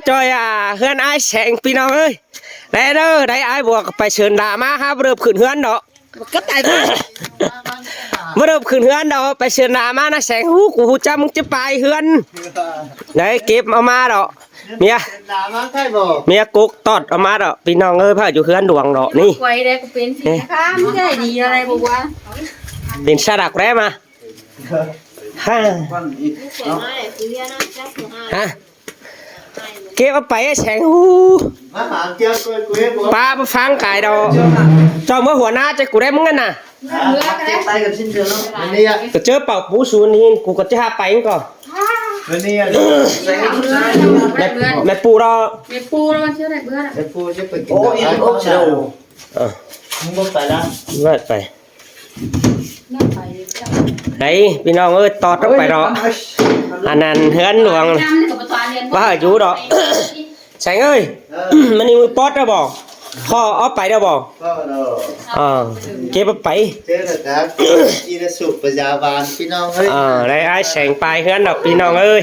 จอยเฮือนไอ้แสงพี่น้องเอ้ยได้เด้อได้ไอ้บวกไปเชิญด่ามาครับเริ่มขึ้นเฮือนเนาะก็ตายไปเริ่มขึ้นเฮือนเนาะไปเชิญด่ามานะแสงกูจำมึงจะไปเฮือนได้เก็บเอามาเนาะเมียกุ๊กตอดเอามาเนาะพี่น้องเอ้ยพาอยู่เฮือนดวงเนาะนี่ไว้ได้ก็เป็นสินะคะไม่ได้ดีอะไรบอกว่าเป็นสลักแร้มาฮ่าฮะเก็บเอาไปแสงป้าไปฟังไก่ดอกเจ้าเมื่อหัวหน้าจะกูได้มึงกันน่ะก็เจอเป่าปูสูนี่กูก็จะหาไปก่อนแม่ปูเราเชื่อได้เบื่อแม่ปูจะไปกินโอ้ยเชียวมึงบ่ไปละเลิศไปไหนพี่น้องเอ้ยตอดต้องไปดอกอันนั้นเฮือนหลวงว่าอยู่ดอกแสงเอ้ยมันนี่มือป๊อดได้บอกพ่อเอาไปได้บอกเก็บไปเจอแล้วครับอีนสุประยาบาลพี่น้องเอ้ยได้ไอ้แสงไปเฮือนดอกพี่น้องเอ้ย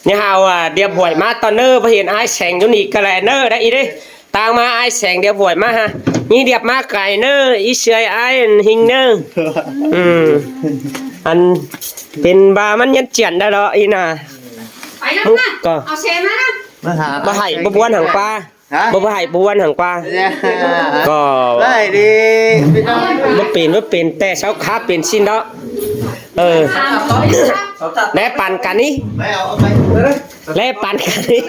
นี่ฮาวเดียบหวยมาตอนเนอร์พอเห็นไอ้แสงอยู่นี่ก็แลเนอร์ได้อีเด้ตางมาไอ้แสงเดียบหวยมาฮะนี่เดียบมาไก่เนอร์อีเชยไอ้หิงเนอร์อันเป็นบามันยันเจียนได้แล้วอีน่ะไปแล้วนะเอาเชมานะมาให้บวนหางปลาบ่ให้บวนหางปลาก็ได้ดีพี่น้องบ่เป็นแต่เช้าขาเป็นสิ้นเนาะแล้วปั่นกันนี่ไม่เอาไปแล้วปั่นกันนี่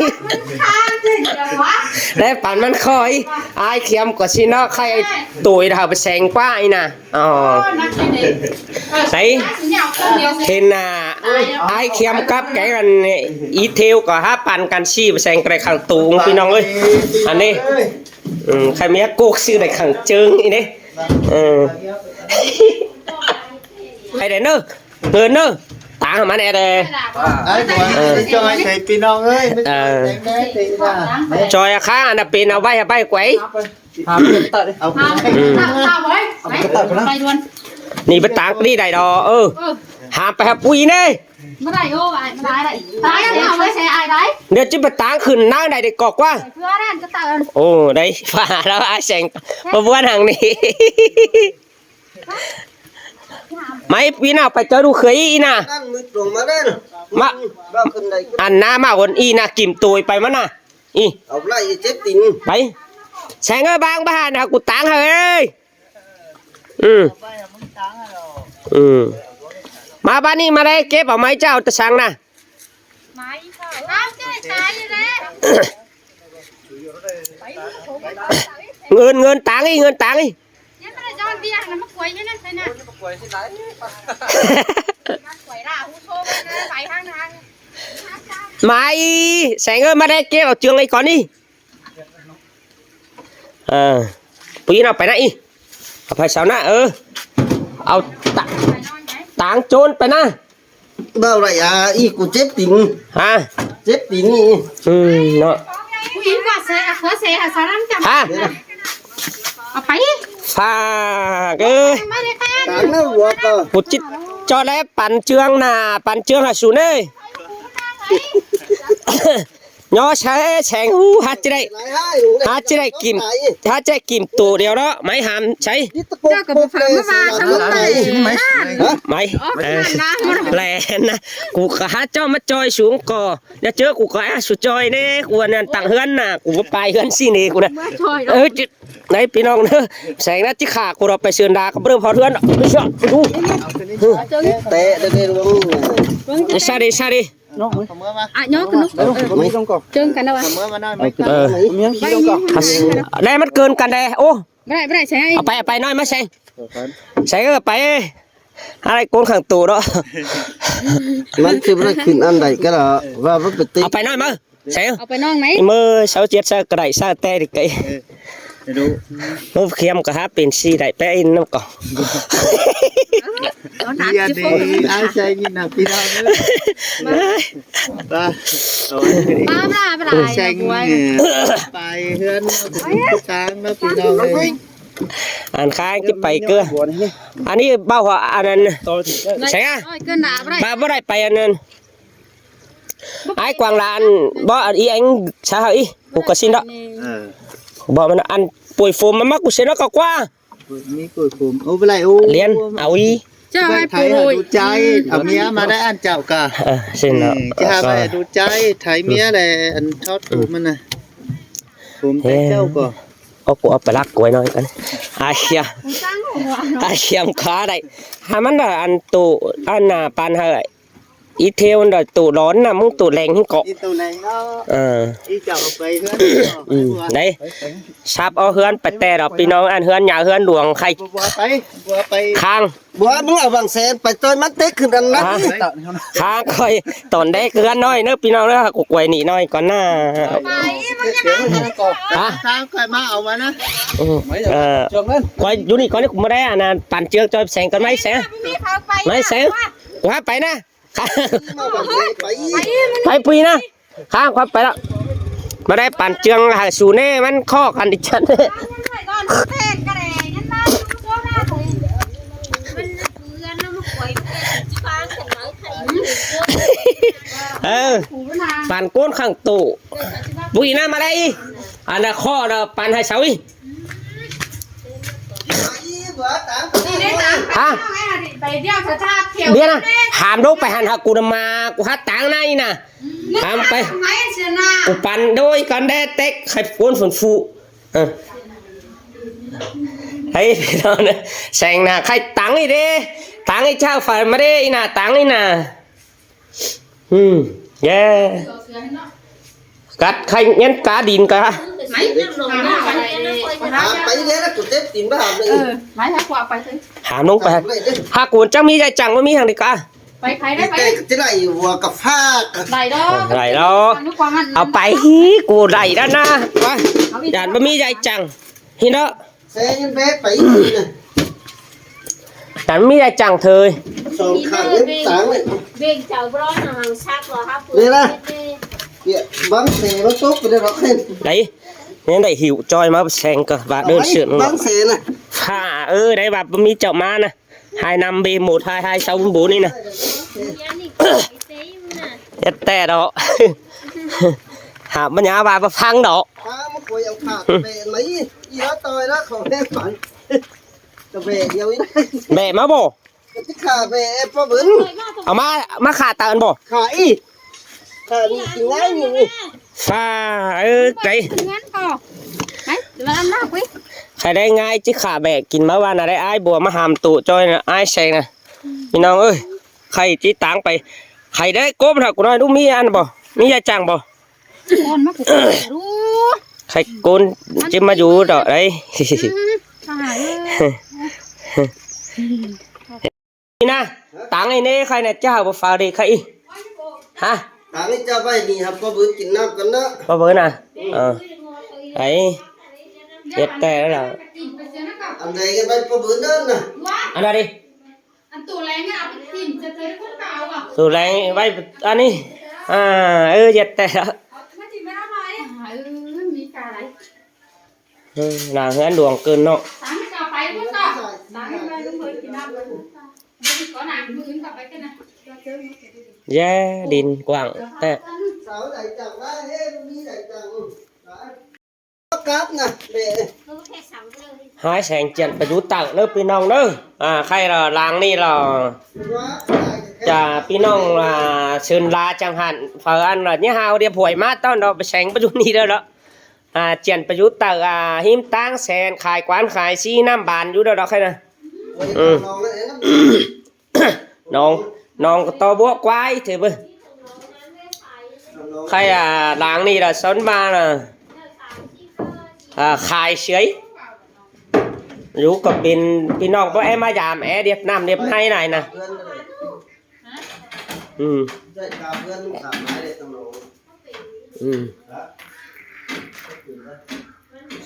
แล้วปั่นมันคอยอายเขียมกว่าสิเนาะใครตุยเฮาไปแซงป้าอีน่ะใส่เห็นอายเขียมกับแกกันอีเทลก็หาปั่นกันชี้ไปแซงไกลข้างตูงพี่น้องเอ้ยอันนี้ใครมีโกกซื้อได้ข้างเจิงอีนี่ไอ้เด้อเนอะเงินเนอะตางมาแน่เด้ไอ้ตัวจอยใส่พี่น้องเอ้ยจอยข้างอันนั้นเป็นเอาไว้ให้ไปไกวเอาไปดวนนี่ไปตางนี่ได้ดอหามไปหาปุ๋ยเน่ไม่ได้โอ้ยไม่ได้ตายแล้วเอาไว้ใช้ไอ้ได้เดี๋ยวจะไปตางขึ้นนั่งได้ได้กอกว่าเพื่อนั่นก็ตื่นโอ้ได้ฝ่าแล้วไอ้แสงมาบ้วนหางนี่ไม่พี่น่ะไปเจอดูเคยอีน่ะมาอันน้ามาคนอีน่ะกิ่มตุยไปมั้งน่ะอีเอาไล่เจ็บติ่งไปแสงเอ้ยบางบ้านนะกูตังเฮ้ยมาบ้านนี้มาได้เก็บเอาไม้เจ้าตะชังนะไม้เอาเจ้าตายเลยเงินตังอีเงินตังอีจอนเบียร์นะมะกวยนี่นั่นไปนะมะกวยที่ไหนมะกวยล่ะหูโชว์นะไปทางไม่แสงเอ้ยมาได้เก็บเอาเชืองไอ้ก่อนนี่ปีน่ะไปไหนเอาไปเสาหน้าเอาต่างโจรไปนะbao lại y của chết tình hả chết tình nóผู้ว่าเสียเขาเสียสารจำเอาไปnó buộc một chít cho lẽปั่นเชืองหาสูนเอ้ยย่อใช้แฉงฮัดจะได้กินตัวเดียวเนาะไม่หามใช้ไม่แลนนะกูก็หาเจ้ามาจอยสูงก่อแล้วเจอกูก็สุดจอยเน่กูนั่นต่างเฮือนน่ะกูไปเฮือนสินี่กูนะไหนพี่น้องเนอะแสงนัดที่ขากูเราไปเชิญดากับเรื่องพอเฮือนไม่ชอบดูเตะเดินลงซาดิnhớ cái nút trơn cái nào đây mất cơn cần đây ô đây sẽไปน้อยมาใส่ก็ไปอะไรโกนขังตูđó มันคือมันขึ้นอันใดก็แล้วว่ามันเป็นตีเอาไปน้อยมาใส่เอาไปน้องไหนมือเสาเจ็ดเสากระไดเสาแต่ดิไก่มือเขียมก็หาเป็นสีได้ไปอินน้ำก่อนอย่าดีอาใจนี่นะพี่น้องป้าแซงไปเฮือนช้างนะพี่น้องเลยอันค้างจะไปเกลืออันนี้เบ้าหัวอันนั้นใช่ไหมบ้าบ่ได้ไปอันนั้น ai quang là ăn bỏ ý anh sao hả ý cũng có xin đó เออ bỏ mình ăn bùi phồm mà mắc của sẽ nó có qua มีกล้วยผมโอ้เป็นไรโอ้ liền áo ý เจ้าไอ้ ไท ปุ ย ย ดูใจเอาเมียมาได้อันเจ้ากะ xin nó จะหาไปดูใจไทยเมียแหละอันทอดผมมันน่ะผมแต่เจ้าก็ có của phải lắc của nói cái ai kia ai xem khó đây hai mắt là ăn tụ ăn là pan hơi ít theo rồi tụ đón là muốn tụ lành không có อีตัวไหนเนาะ อีเจ้าเอาไปเฮือน đấy sắp ở hươn bạch tè đó pinน้องăn hươn nhà hươn luồng khay บัวไป khang บัวมึงเอาบางแสนไปต้นมันเต็กขึ้นกันนะ khang coi tòn đấy cứ ăn nói nữa pinน้องnữa cuộc quầy nị nói còn na ไปมันยังไง hả ทางใครมาเอามานะ coi chú đi có nó cũng đây à là bàn trước cho xem con mấy sẽ มีเขาไป mấy sẽ quá phải nè ไป ไปปีนะข้างความไปแล้วมาได้ปั่นเจืองหาสูเน่มันข้อกันดิฉัน มันไปก่อนแทงกระแดงนั่นนะโคตรน่าถุยมันเพื่อนน้ำป่วยจีบางถึงไหนไข่ เออปั่นก้นข้างตู่ปุยนะมาได้อันนั้นข้อเราปั่นให้เสาอี ฮะไปเดี่ยวชาติเขียว เดี๋ยวนะหามลูกไปหันหากูมากูฮัดตังในนะหามไป ไงเสียนา กูปั่นโดยกันได้เต็กไข่ก้นฝนฟูเฮ้ยเราเนี่ยแสงนะใครตังอีเด้ตังไอ้เจ้าฝ่ายมาได้อีน่ะตังนี่น่ะเย้กัดใครงั้นกาดินกะ ไหนลงหน้าไป ไปเดี๋ยวนะกูเต็มตีนบ้าเลย ไหนให้กว่าไปเลย หามลงไปหากูจะมีใจจังว่ามีทางดีกะ ไปใครได้ไป แต่จะได้วัวกับฟ้ากับ ไหนดอก ไหลแล้วเอาไปฮีกูไหลแล้วนะไปด่านบ่มีใจจังฮีเนาะ แซงยันเบ๊ไปเลย ด่านมีใจจังเธอ สองข้างยันสางเลย เบ่งเจ้าบร้อนห่างชักเหรอครับ นี่นะเนี่ยบางแสนมันซุกไปได้หรอกเห็น đấy nên đây hiểu choi mà sen cơ và đơn sườn บางแสนน่ะ pha đấy bà mi chậu ma nè 25 b 122644 đi nè ยันอีกเต้มน่ะ chết tè đó hả mà nhà bà phăng đó ถ้ามันคุยเอาขาดตะเบนไหมอีละตอยละของแม่ฝันตะเบนเดียวนี่ mẹ má bò จะขาเบนพ่อบึ้น à má khả tợn bò ขาอีขานี่กินง่ายอยู่ pha đấy งั้นก็ไหนเดี๋ยวมาหน้าคุย ใครได้ง่ายจิขาแบกกินมาว่าน่ะได้อ้ายบัวมาหามตุจอยน่ะอ้ายแซงน่ะพี่น้องเอ้ยใครจิตางไปใครได้ก้มถ้ากูน้อยดูมีอันบ่มียาจังบ่ คนมากูรู้ ใครโกนจิมาอยู่ดอกđấy หาย นี่นะตังไอ้เน่ใครน่ะเจ้าบ่ฝากดีใครอีฮะ ทางนี้จะไปนี่ครับพ่อบึ้นกินน้ำกันนะ บ่เบิ่น่ะไอ้เฮ็ดแต่แล้ว อันใดกันไปพ่อบึ้นนั่นน่ะ อันนั้นดิ อันตัวแรงเนี่ยเอาไปทิ่มจะเจอคนเก่าอ่ะ สูแรงไว้อันนี้เฮ็ดแต่แล้ว ไม่ทิ่มไม่ได้ไหมมีกาอะไร น่าเฮือนดวงเกินเนาะ ตามกลับไปพุ่งก่อนตามไปลุงเพิ่นกินน้ำเลยก็นางมือกลับไปกันนะ แย่ดินกว้างแต่ สาวใดจังว่าเฮ้มีใดจังกับนะเบ เขาแค่สั่งเลย hai sàn chèn phải rút tặng nữa pin nong nữa khay là làng đi là chả pin nong là sơn la chẳng hạn phở ăn là nhớ hao đi phổi mát tao nó phải sành phải rút đi đâu đó chèn phải rút tặng hiếm tang sàn khai quán khai xi năm bàn rút đâu đó khay nè nong to búa quái thì bơ khay làng đi là són ba là khai sấy rú có pin nong có em mà giảm é điệp nam điệp hay này nè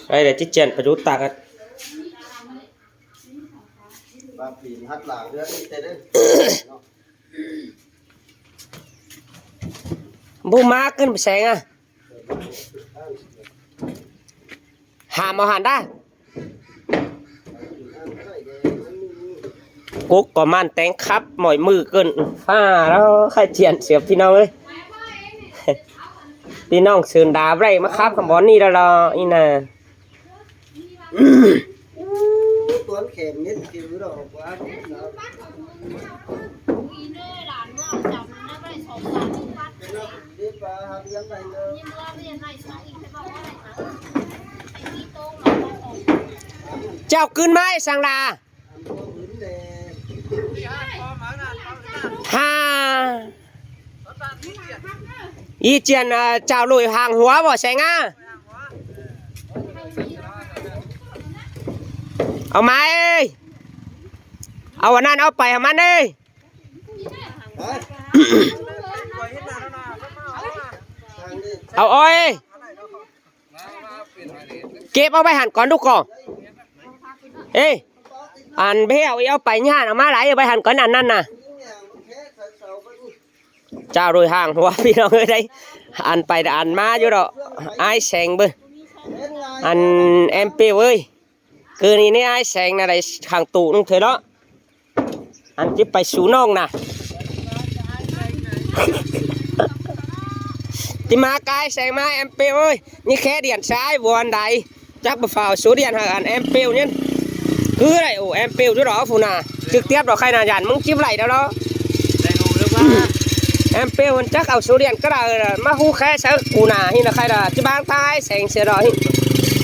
đây là chiếc chèn phải rút tạc á bố má cân phải sáng à hàm màu hàn đa cúc có màn tén khắp mọi mư cơn pha đó khai triển xếp phi nào ơi พี่น้องเชิญดาบไรมาครับคำบอกนี่แล้วรออีน่ะ ตัวแข็งนิดคิวดอกว่า อีเน่หลานเมื่อจับนะไปสองหลานที่วัด ดีปลาหาเลี้ยงไปเลย ยังเมื่อเรียนในสองอีกใช่ป่าวว่าอะไรนะไอ้ที่โต้งเราต้องออก เจ้าขึ้นไหมสังดาฮ่าอีเจียนเจ้าลุยห่างหัวบ่แสงอ่ะเอาไหมเอาวันนั้นเอาไปเอามันเลยเอาอ้อยเก็บเอาไปหั่นก่อนทุกคนเอ้ยอันเบี้ยวเอาไปย่านเอามาไหลเอาไปหั่นก่อนอันนั้นน่ะเจ้าโดยห่างหัวพี่น้องเอ้ยได้อันไปอันมาอยู่ดอกไอ้แสงเบ้ออันเอ็มเปเว้ยคือนี่ไอ้แสงน่ะได้ข้างตู้นึงเถอะเนาะอันที่ไปสู่น้องน่ะที่มากายแสงมาเอ็มเปเว้ยนี่แค่เดียนซ้ายวนใดจักบ่ฝ่าsố điện hàng anh em pêu nhá cứ này ổ em pêu chỗ đó phụ nà trực tiếp đó khai là dàn mông chip lại đó đó em pêu mình chắc ao số điện cái là má hu khe sẽ phụ nà hay là khai là cái bang tai sành xe đó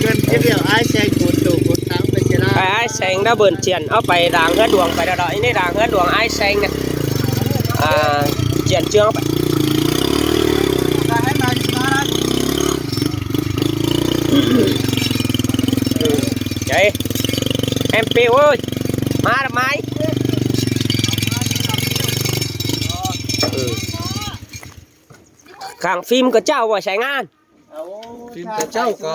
gần cái điều ai xe cuốn tủ cuốn tángไปเจอ ai sành đã bẩn chuyện ở phải đàng hết đường phải đó này đàng hết đường ai sành này chuyện chưa phải vậy em piu ơi má là máy khang phim có cháu vào sài ngan phimแต่เจ้าก็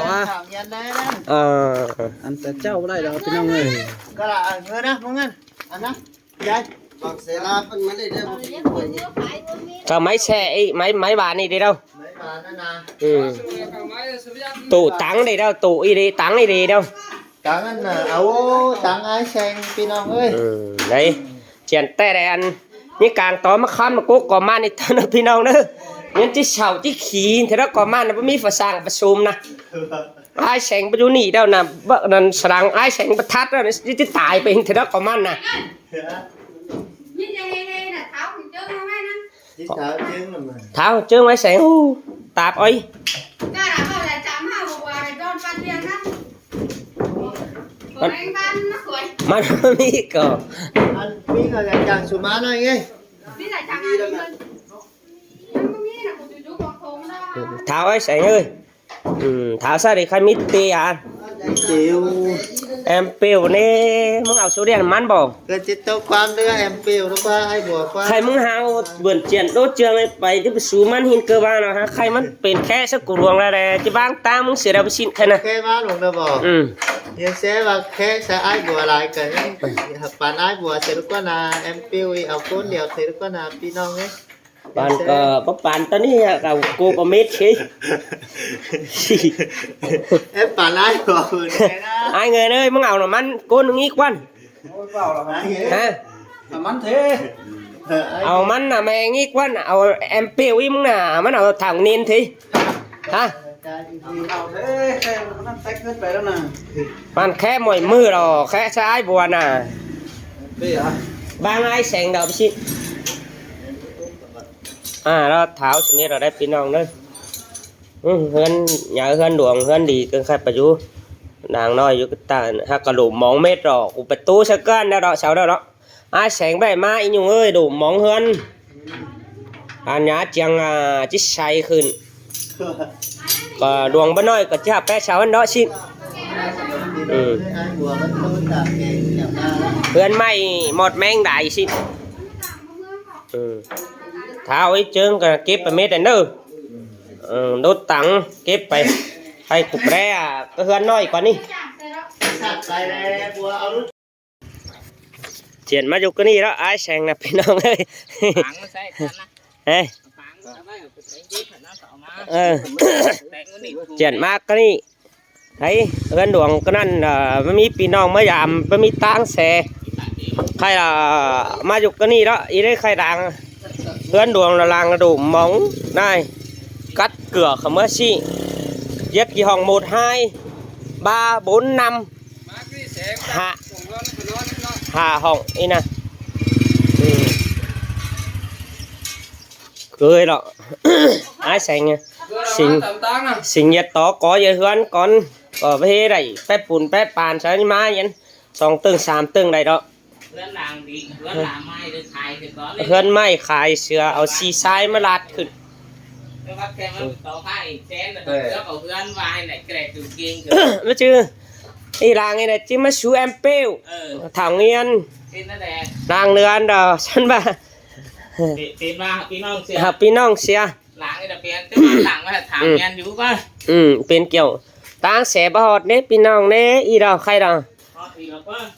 อันแต่เจ้าได้แล้วพี่น้องเอ้ยก็ละเงินนะมึงเงินอันนะยาย บอกเสลาเป็นมันได้ได้บ่ เรียกคนเยอะไปว่ามี có máy xe ấy, máy bàn này đi đâu ไม่มานั่นนะ tủ tắng đi đâu tủ y đi tắng đi đâu ตังอันน่ะเอาตังไอ้แซงพี่น้องเอ้ย đấy chuyện tè này ăn những càng to mà khăm mà cố có man thì thân được phi nông nữa những chiếc sầu chiếc khí thế đó có man nó mới phải sang phải xùm nè ai sành bao nhiêu nỉ đâu nè vợ lần sang ai sành bắt thắt đó nó chiếc tải bên thế đó có man nè nhìn đây là tháo thì chơi không ai nèที่เท้าเชิงน่ะมัน tháo chứ mấy sành tạp ơi cái là bao là chấm hao một quả này don pan tiền á còn anh ban nó cười mà nó mi cờ อันพี่ก็อยากจังสุมาหน่อยไง biết là chẳng ai đi hơn không nghĩ là một chú còn khốn đó tháo ấy sành ơi tháo sao để khai mít tê à จิ๋ว em piu nè muốn ao số điện mắn bò เกิดจิตตกความเรือแอมเปิลหรือว่าไอ้บัวความ khai muốn hao vườn chuyện đốt trường này phải chứ số man hin cơ bản nào ha khaiมันเป็นแค่สักกูรวงแล้วแหละจะบางตามึงเสียดายไปชิ้นแค่น่ะ แค่มาหลงเด้อบ่ยังเสียว่าแค่ใช้ไอ้บัวหลายกันปานไอ้บัวเสร็จแล้วก็นาแอมเปิลเอาคนเดียวเสร็จแล้วก็นาพี่น้องไง bạn có bạn tới ní cả cô có mét chứ เอ๊ะปานไอ้บัวคนไหนนะ ai người ơi muốn ngào là man cô nó nghĩ quan โอ้ยเปล่าหรอกนะ ha มันเท่ ao man là mày nghĩ quan ao em piu im muốn làมันเอาthằng niên thì ha เอาเท่แค่มันแตกขึ้นไปแล้วนะ bạn khẽ mỏi mưa rồi khẽ trái buồn à พี่อ่ะ bang ai sành đầu xin đó tháo thì rồi đây pin ông đấy hơn nhà hơn đường hơn đi cơn khai bà chú nàng nói với cái ta ha cả đủ món mét rồi của bạch tú sẽ cân đâu đó sao đâu đó ai sáng bài mai nhung ơi đủ món hơn nhá chẳng chích say khơi đường bên nói có chả bé sao hơn đó xin ไอ้บัวมันโดนตากแกงอย่างนั้น hơn mày một men đại xin tháo ấy chương cả képไปเม็ดอันเด้อโดดตังเก็บไปให้กุบแร่ก็เฮือนน้อยกว่านี้ สัตว์ไปเลยบัวเอารุ่น เจียนมาอยู่ก็นี่แล้วไอ้แสงนะพี่น้องเอ้ยเฮ้ยเจียนมากก็นี่ไอ้เฮือนหลวงก็นั่นไม่มีพี่น้องมายามไม่มีตังแสใครมาอยู่ก็นี่แล้วอีได้ใครดังเฮือนหลวงละลางกระดูกมองได้กัด cửa không có xí giết kỳ hòng 1 2 3 4 5 hạ họng ý nè cười đó ai xanh sinh nhật đó có gì hơn con ở về đây phép bùn phép bàn sao như mai vậy xong tương sàm tương này đó hơn mai khai sữa ở xì sai mới lạtขึ้นไม่ชื่อไอ้รางไอ้เนี่ยจิ้มมาชูแอมเปิลถังเงินรางเรือนดอกฉันว่าพี่น้องเสียหลังไอ้เด็กเป็นหลังก็ถังเงินอยู่ป่ะเป็นเกี่ยวตั้งแสบหอดเนี่ยพี่น้องเนี่ยอีดอกใครดอก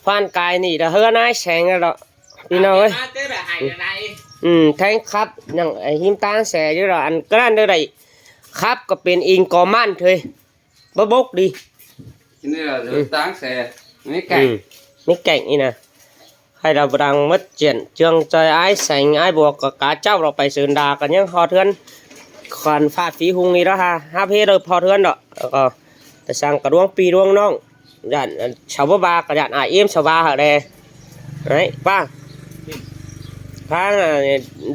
ฟันกายนี่ดอกเฮือนายแสงดอกพี่น้องเอ้ยแทงครับอย่างไอ้หิมตั้งแสอยู่ดอกอันก็นั่นเด้อไรครับก็เป็นอิงกอมันเถอะบกดีนี่là táng xe mấy cảnh mấy cảnh như nè hay là đang mất chuyện chương chơi ai sành ai buộc cả cháu rồi phải sườn đà cả những họ thương còn pha phí hung đi đó ha hấp hết rồi họ thương đó tại sang cả đuông pi đuông nong dặn 6 cả dặn ai im 6 ở đây đấy ba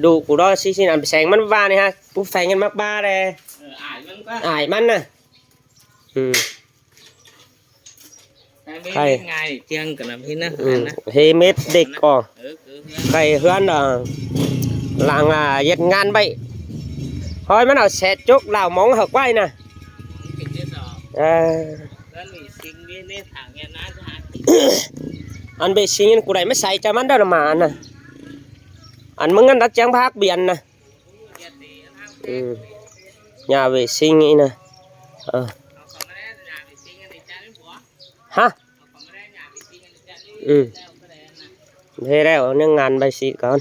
đủ của đó xin làm sành mất ba này ha bút phanh nhân mắc 3 đây ải mắn nèใครง่ายเจียงกันนะพี่นะเฮเม็ดเด็กก่อใครเฮือนหลังยัดงานไปพอยมันเอาแสจกเหล่ามองหักไว้นะอันเบสิงกูได้ไม่ใส่จะมันได้หรือมานะอันมึงงั้นรักจังพักเบียนนะnhà vệ sinh ấy nè hả thế đấy nó ngàn bài xịt con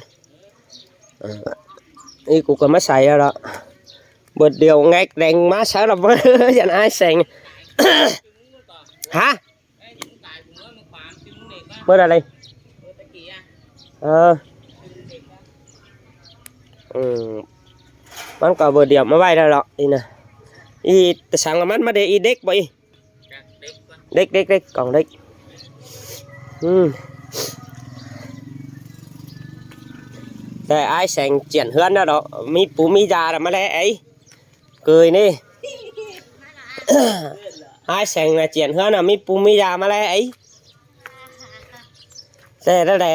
đi cũng có má xài ra đó bật điều ngay đèn má sợ là với dành ai sành hả bữa ra đâyมันก็เบอร์เดียวมาไว้ได้หรอกนี่นะอีแต่สั่งมันมาเดี๋ยวอีเด็กไปเด็กกล่องเด็กแต่ไอ้แสงเจียนเฮือนนะดอกมีปูมียาละมาแล้วไอ้เกยนี่ไอ้แสงlàเจียนเฮือนน่ะมีปูมียามาแล้วไอ้แต่ได้แหละ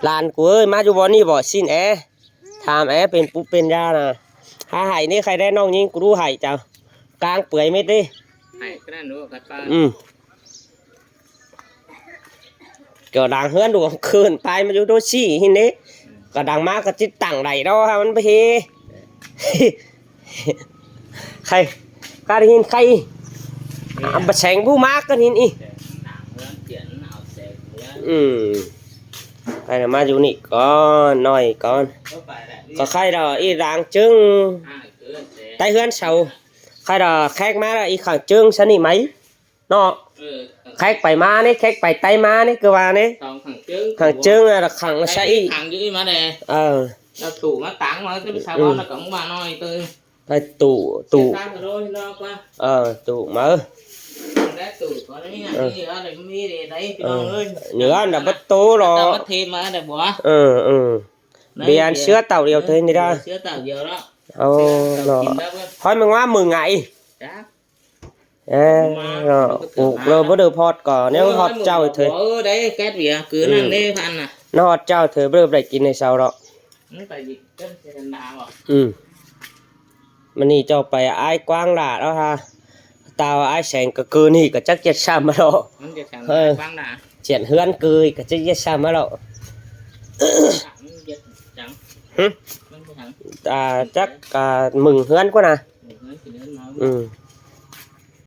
ลานกูเอ้ยมาอยู่บ่นี่บ่สิ้นแอถามเป็นปุ๊บเป็นยาน่ะหาไห่นี่ใครได้น้องยิงกูรู้ไห่เจ้ากลางเปื่อยเม็ดดิไห่ก็ได้หนูกัดปลาเกิดดังเฮือนดูคืนไปมาอยู่โดชี่หินนี้ก็ดังมากก็จิตต่างใดđó haมันไปเฮใครก็ได้หินใครบะแสงผู้มากก็หินอีใครน่ะมาอยู่นี่ก่อนหน่อยก่อนก็ใครดอกอีด่างจึงใต้เฮือนเสาใครดอกแขกมาแล้วอีขังจึงสนิไหมเนาะแขกไปมานี่แขกไปไต้มานี่คือว่านี่ขังจึงlàขังใส่ขังdưới mà nè là tủ nó táng mà cái sao đó là cũng bà nói tôi phải tủ tủ mở nhớ là bắt tố rồi vì ăn sữa tàu điều thế này đó sữa tàu điều đó thôi mình quá 10 ngày rồi bắt đầu phọt cỏ nếu hot trâu thì đấy két gì cứ năng đi ăn à nó hot trâu thì bắt đầu lạiกินในsau đó mình đi cho phải ai quang là đó ha tao ai sành cả cườiนี่ก็จักจะซ้ำมาแล้วเจียนเฮือนcườiก็จักจะซ้ำมาแล้วจักมึงเฮือนกว่าน่ะ